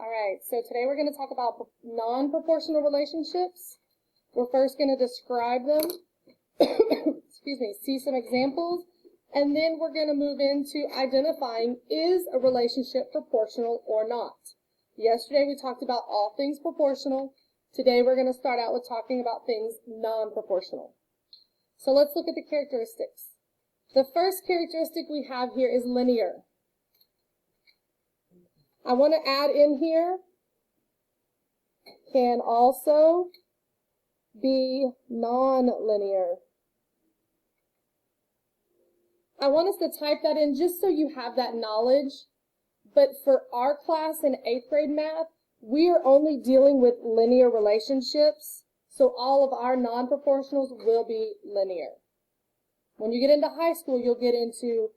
All right, so today we're going to talk about non-proportional relationships. We're first going to describe them, excuse me, see some examples, and then we're going to move into identifying, is a relationship proportional or not? Yesterday we talked about all things proportional. Today we're going to start out with talking about things non-proportional. So let's look at the characteristics. The first characteristic we have here is linear. I want to add in here, can also be non-linear. I want us to type that in just so you have that knowledge. But for our class in 8th grade math, we are only dealing with linear relationships. So all of our non-proportionals will be linear. When you get into high school, you'll get into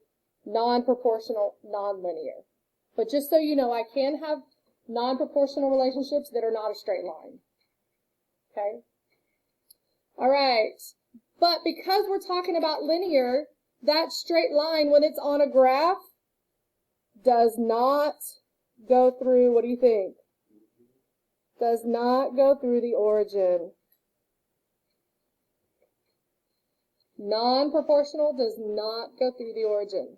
non-proportional, non-linear. But just so you know, I can have non-proportional relationships that are not a straight line. Okay? All right. But because we're talking about linear, that straight line, when it's on a graph, does not go through, what do you think? Does not go through the origin. Non-proportional does not go through the origin.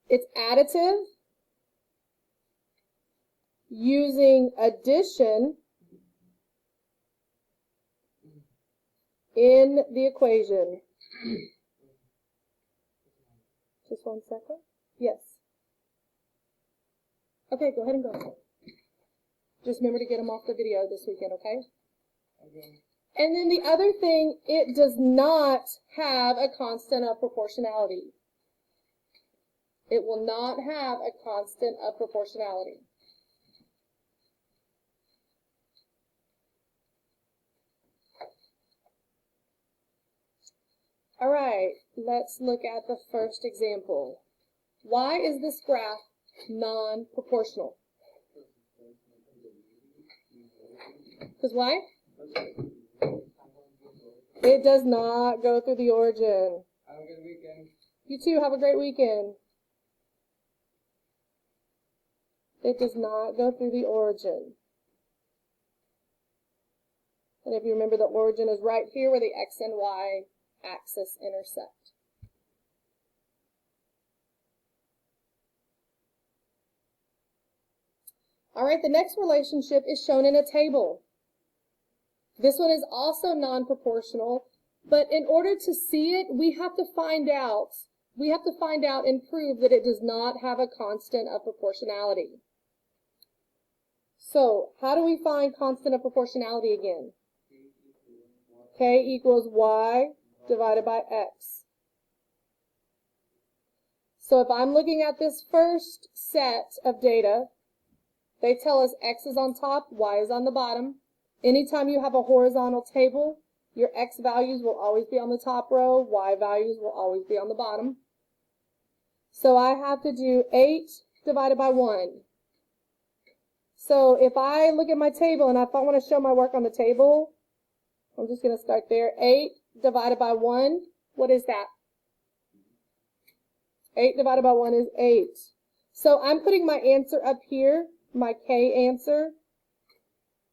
It's additive, using addition in the equation. Just 1 second. Yes. Okay, go ahead and go. Just remember to get them off the video this weekend, okay? Okay. And then the other thing, it does not have a constant of proportionality. It will not have a constant of proportionality. All right, let's look at the first example. Why is this graph non-proportional? Because why? It does not go through the origin. Have a good weekend. You too, have a great weekend. It does not go through the origin. And if you remember, the origin is right here where the X and Y axis intersect. All right, the next relationship is shown in a table. This one is also non-proportional, but in order to see it, we have to find out and prove that it does not have a constant of proportionality. So, how do we find constant of proportionality again? K equals Y divided by X. So if I'm looking at this first set of data, they tell us X is on top, Y is on the bottom. Anytime you have a horizontal table, your X values will always be on the top row, Y values will always be on the bottom. So I have to do 8 divided by 1. So if I look at my table and if I want to show my work on the table, I'm just going to start there. 8 divided by 1, what is that? 8 divided by 1 is 8. So I'm putting my answer up here, my K answer.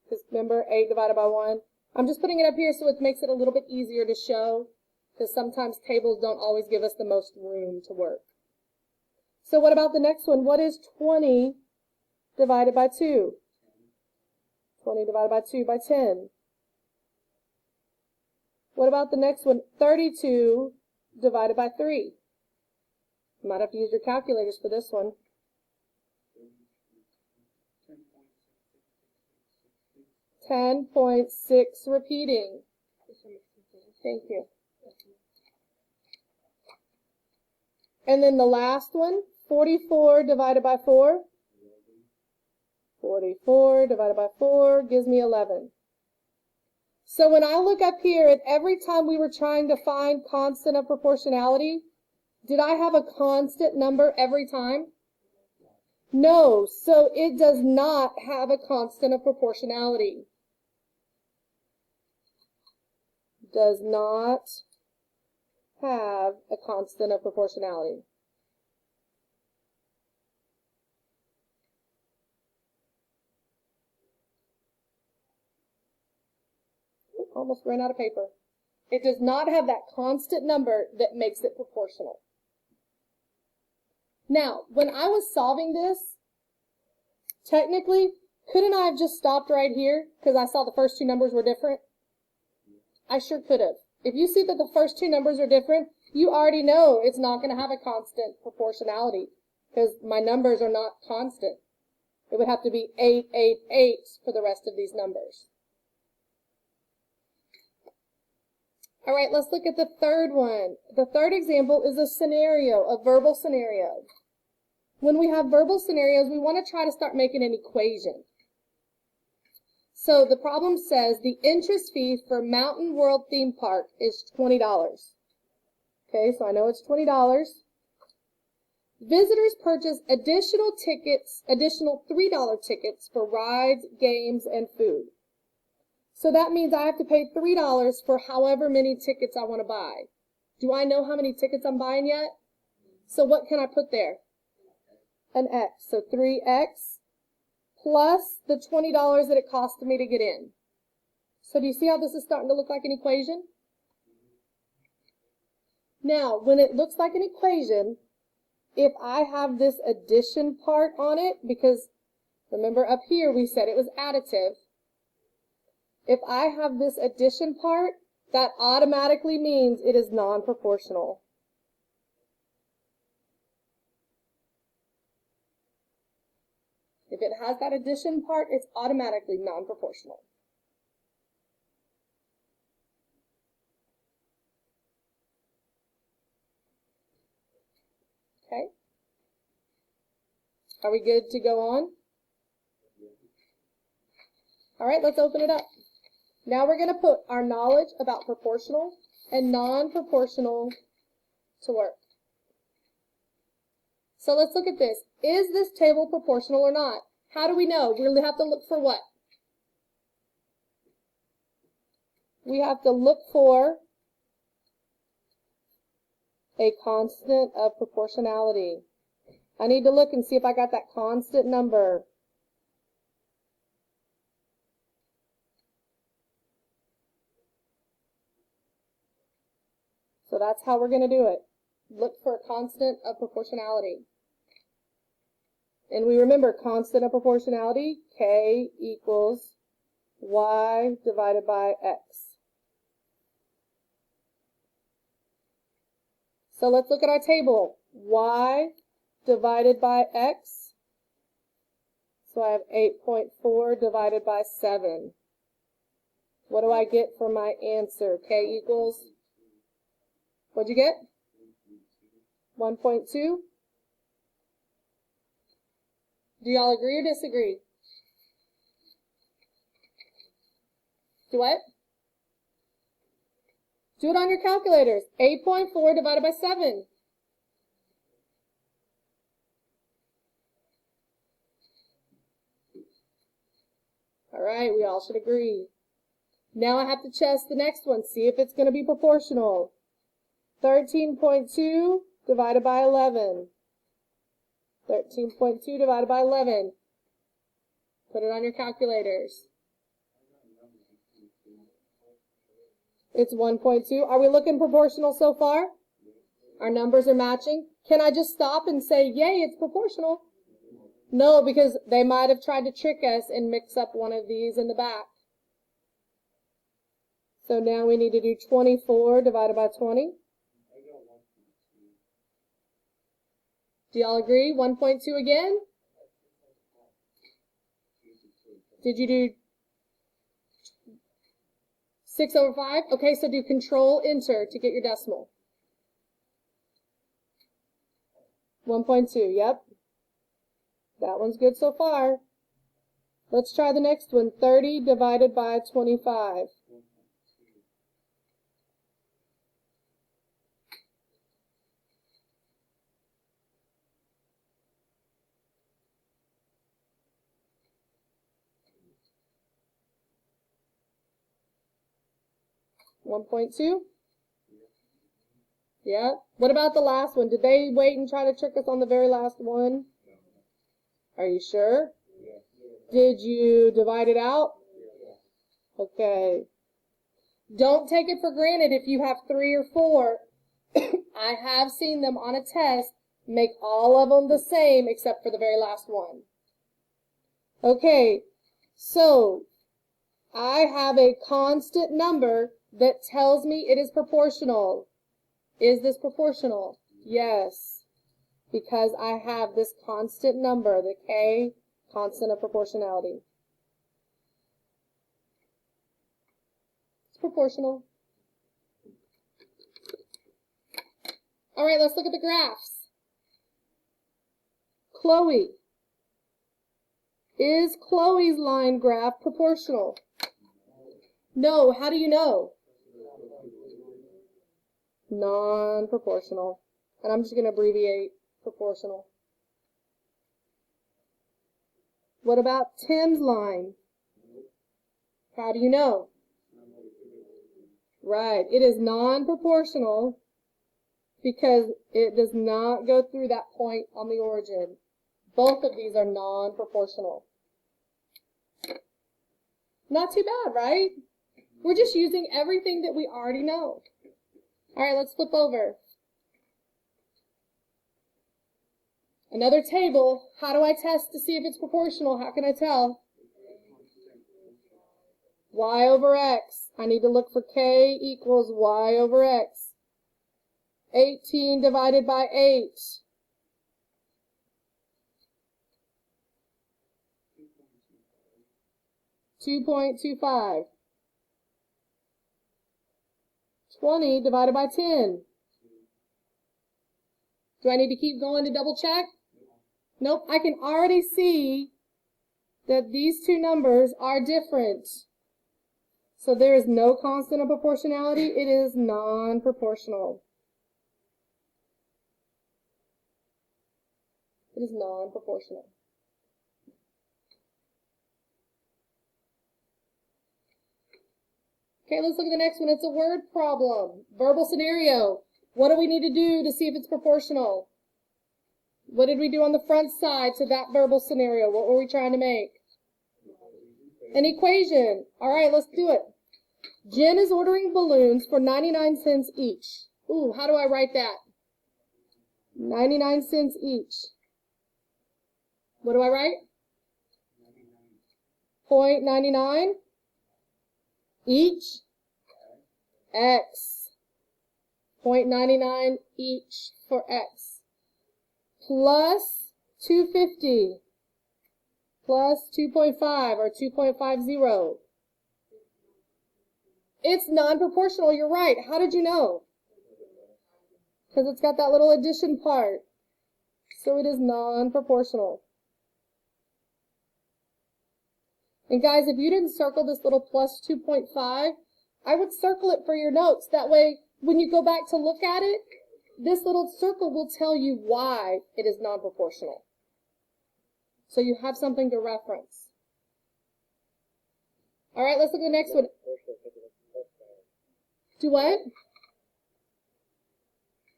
Because remember, 8 divided by 1. I'm just putting it up here so it makes it a little bit easier to show, because sometimes tables don't always give us the most room to work. So what about the next one? What is 20 divided by 2? 20 divided by 2 by 10. What about the next one? 32 divided by 3. You might have to use your calculators for this one. 10.6 repeating. Thank you. And then the last one, 44 divided by 4. 44 divided by 4 gives me 11. So when I look up here at every time we were trying to find constant of proportionality, did I have a constant number every time? No, so it does not have a constant of proportionality. Does not have a constant of proportionality. almost ran out of paper. It does not have that constant number that makes it proportional. Now, when I was solving this, technically, couldn't I have just stopped right here because I saw the first two numbers were different? I sure could have. If you see that the first two numbers are different, you already know it's not going to have a constant proportionality because my numbers are not constant. It would have to be 8, 8, 8 for the rest of these numbers. All right, let's look at the third one. The third example is a scenario, a verbal scenario. When we have verbal scenarios, we want to try to start making an equation. So the problem says the entrance fee for Mountain World Theme Park is $20. Okay, so I know it's $20. Visitors purchase additional $3 tickets for rides, games, and food. So that means I have to pay $3 for however many tickets I want to buy. Do I know how many tickets I'm buying yet? So what can I put there? An X. So 3X plus the $20 that it cost me to get in. So do you see how this is starting to look like an equation? Now, when it looks like an equation, if I have this addition part on it, because remember up here we said it was additive, if I have this addition part, that automatically means it is non-proportional. If it has that addition part, it's automatically non-proportional. Okay? Are we good to go on? All right, let's open it up. Now we're going to put our knowledge about proportional and non-proportional to work. So let's look at this. Is this table proportional or not? How do we know? We have to look for what? We have to look for a constant of proportionality. I need to look and see if I got that constant number. So that's how we're going to do it. Look for a constant of proportionality. And we remember constant of proportionality, K equals Y divided by X. So let's look at our table. Y divided by X. So I have 8.4 divided by 7. What do I get for my answer? K equals, what'd you get? 1.2. Do y'all agree or disagree? Do what? Do it on your calculators. 8.4 divided by 7. All right, we all should agree. Now I have to test the next one, see if it's going to be proportional. 13.2 divided by 11. 13.2 divided by 11. Put it on your calculators. It's 1.2. Are we looking proportional so far? Our numbers are matching. Can I just stop and say, yay, it's proportional? No, because they might have tried to trick us and mix up one of these in the back. So now we need to do 24 divided by 20. Do y'all agree? 1.2 again? Did you do 6 over 5? Okay, so do Control Enter to get your decimal. 1.2, yep. That one's good so far. Let's try the next one. 30 divided by 25. $1.2? Yeah. What about the last one? Did they wait and try to trick us on the very last one? Are you sure? Did you divide it out? Okay. Don't take it for granted if you have 3 or 4. I have seen them on a test make all of them the same except for the very last one. Okay, so I have a constant number that tells me it is proportional. Is this proportional? Yes, because I have this constant number, the K, constant of proportionality. It's proportional. All right, let's look at the graphs. Chloe. Is Chloe's line graph proportional? No. How do you know? Non-proportional. And I'm just going to abbreviate proportional. What about Tim's line? How do you know? Right. It is non-proportional because it does not go through that point on the origin. Both of these are non-proportional. Not too bad, right? We're just using everything that we already know. All right, let's flip over. Another table. How do I test to see if it's proportional? How can I tell? Y over X. I need to look for K equals Y over X. 18 divided by 8. 2.25. 20 divided by 10. Do I need to keep going to double check? Nope, I can already see that these two numbers are different. So there is no constant of proportionality. It is non-proportional. It is non-proportional. Okay, let's look at the next one. It's a word problem. Verbal scenario. What do we need to do to see if it's proportional? What did we do on the front side to that verbal scenario? What were we trying to make? An equation. All right, let's do it. Jen is ordering balloons for 99 cents each. Ooh, how do I write that? 99 cents each. What do I write? 0.99 each. X. 0.99 each for X. Plus 250. Plus 2.5 or 2.50. It's non-proportional, you're right. How did you know? Because it's got that little addition part. So it is non-proportional. And guys, if you didn't circle this little plus 2.5, I would circle it for your notes. That way, when you go back to look at it, this little circle will tell you why it is non-proportional. So you have something to reference. All right, let's look at the next one. Do what?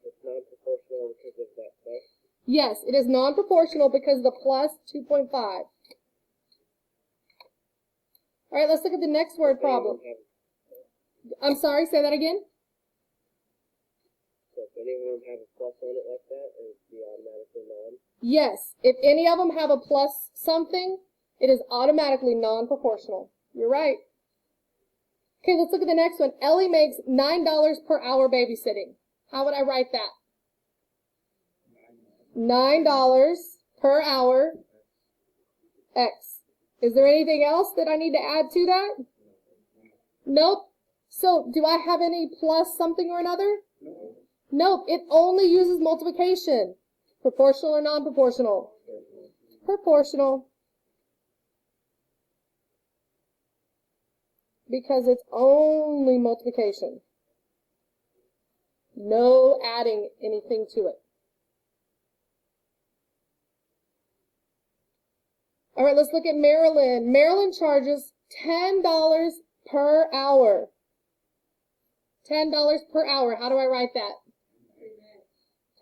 It's non-proportional because of that plus? Yes, it is non-proportional because of the plus 2.5. All right, let's look at the next word problem. I'm sorry, say that again. So if any of them have a plus on it like that, it would be automatically non? Yes, if any of them have a plus something, it is automatically non-proportional. You're right. Okay, let's look at the next one. Ellie makes $9 per hour babysitting. How would I write that? $9 per hour, X. Is there anything else that I need to add to that? Nope. So, do I have any plus something or another? Nope. It only uses multiplication. Proportional or non-proportional? Proportional. Because it's only multiplication. No adding anything to it. All right, let's look at Maryland. Maryland charges $10 per hour. $10 per hour. How do I write that?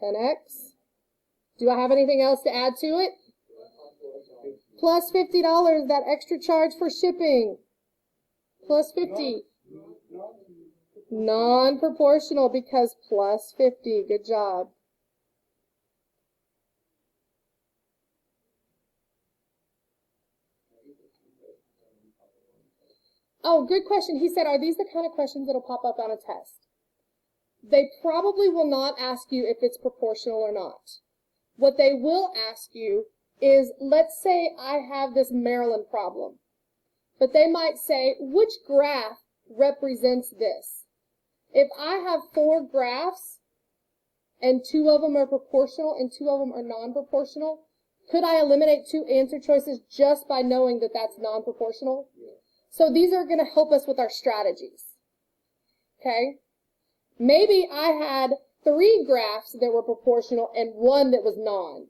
10x. Do I have anything else to add to it? Plus $50, that extra charge for shipping. Plus 50. Non-proportional because plus 50. Good job. Oh, good question. He said, are these the kind of questions that'll pop up on a test? They probably will not ask you if it's proportional or not. What they will ask you is, let's say I have this Maryland problem, but they might say, which graph represents this? If I have 4 graphs and 2 of them are proportional and 2 of them are non-proportional, could I eliminate 2 answer choices just by knowing that that's non-proportional? Yeah. So these are going to help us with our strategies. Okay? Maybe I had 3 graphs that were proportional and 1 that was non.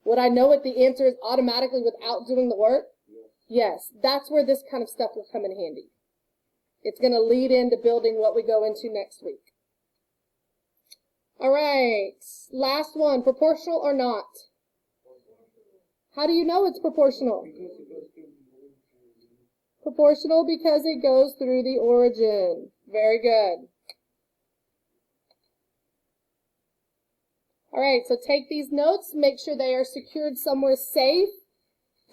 Would I know what the answer is automatically without doing the work? Yes. That's where this kind of stuff will come in handy. It's going to lead into building what we go into next week. All right. Last one. Proportional or not? How do you know it's proportional? Proportional because it goes through the origin. Very good. All right, so take these notes, make sure they are secured somewhere safe.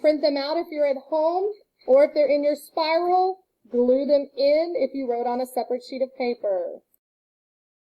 Print them out if you're at home, or if they're in your spiral, glue them in if you wrote on a separate sheet of paper.